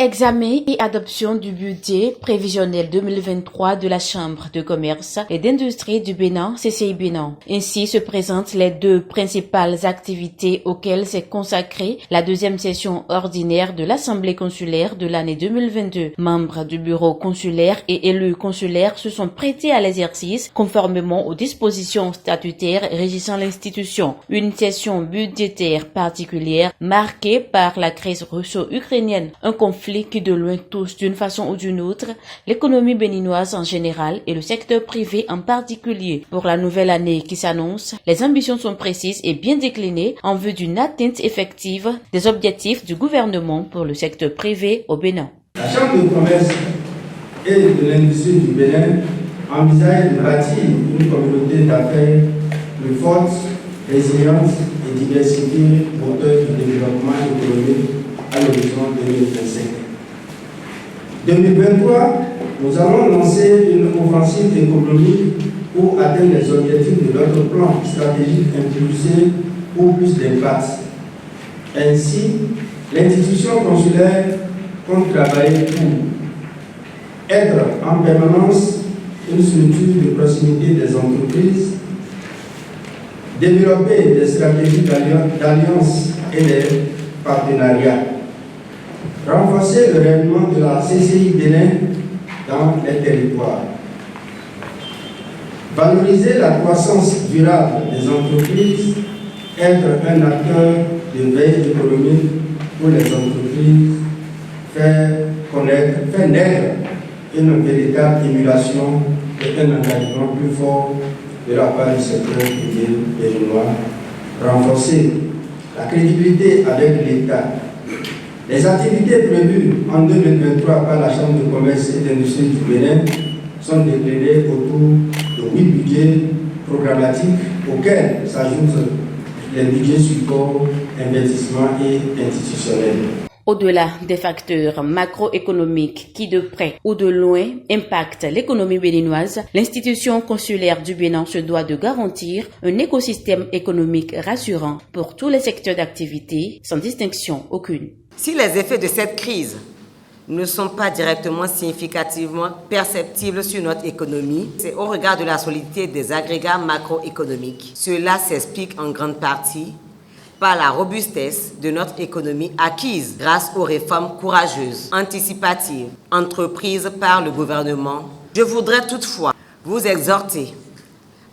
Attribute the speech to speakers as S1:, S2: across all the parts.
S1: Examen et adoption du budget prévisionnel 2023 de la Chambre de commerce et d'industrie du Bénin, CCI Bénin. Ainsi se présentent les deux principales activités auxquelles s'est consacrée la deuxième session ordinaire de l'Assemblée consulaire de l'année 2022. Membres du bureau consulaire et élus consulaires se sont prêtés à l'exercice conformément aux dispositions statutaires régissant l'institution. Une session budgétaire particulière marquée par la crise russo-ukrainienne, un conflit qui de loin touche d'une façon ou d'une autre l'économie béninoise en général et le secteur privé en particulier. Pour la nouvelle année qui s'annonce, les ambitions sont précises et bien déclinées en vue d'une atteinte effective des objectifs du gouvernement pour le secteur privé au Bénin.
S2: La Chambre de commerce et de l'industrie du Bénin envisage de bâtir une communauté d'affaires plus forte, résiliente et diversifiée moteur du développement économique à l'horizon 2025. 2023, nous allons lancer une offensive économique pour atteindre les objectifs de notre plan stratégique impulsé pour plus d'impact. Ainsi, l'institution consulaire compte travailler pour être en permanence une structure de proximité des entreprises, développer des stratégies d'alliance et des partenariats, renforcer le rayonnement de la CCI Bénin dans les territoires, valoriser la croissance durable des entreprises, être un acteur de veille économique pour les entreprises, faire naître une véritable émulation et un engagement plus fort de la part du secteur privé béninois, renforcer la crédibilité avec l'État. Les activités prévues en 2023 par la Chambre de commerce et d'industrie du Bénin sont déclinées autour de 8 budgets programmatiques auxquels s'ajoutent les budgets support, investissement et institutionnels.
S1: Au-delà des facteurs macroéconomiques qui de près ou de loin impactent l'économie béninoise, l'institution consulaire du Bénin se doit de garantir un écosystème économique rassurant pour tous les secteurs d'activité, sans distinction aucune.
S3: Si les effets de cette crise ne sont pas directement significativement perceptibles sur notre économie, c'est au regard de la solidité des agrégats macroéconomiques. Cela s'explique en grande partie par la robustesse de notre économie acquise grâce aux réformes courageuses, anticipatives, entreprises par le gouvernement. Je voudrais toutefois vous exhorter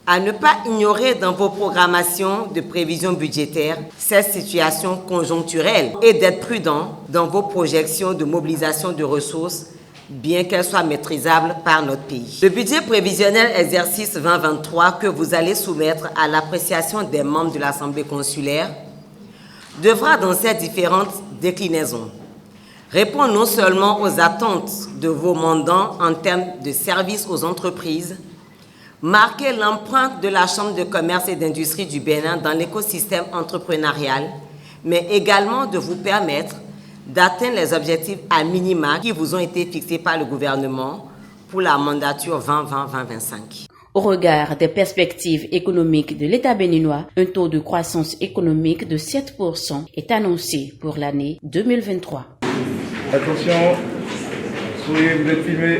S3: à ne pas ignorer dans vos programmations de prévision budgétaire cette situation conjoncturelle et d'être prudent dans vos projections de mobilisation de ressources, bien qu'elles soient maîtrisables par notre pays. Le budget prévisionnel exercice 2023 que vous allez soumettre à l'appréciation des membres de l'Assemblée consulaire devra, dans ces différentes déclinaisons, répondre non seulement aux attentes de vos mandants en termes de services aux entreprises, marquer l'empreinte de la Chambre de commerce et d'industrie du Bénin dans l'écosystème entrepreneurial, mais également de vous permettre d'atteindre les objectifs à minima qui vous ont été fixés par le gouvernement pour la mandature 2020-2025.
S1: Au regard des perspectives économiques de l'État béninois, un taux de croissance économique de 7% est annoncé pour l'année 2023.
S4: Attention, souriez, vous êtes filmé.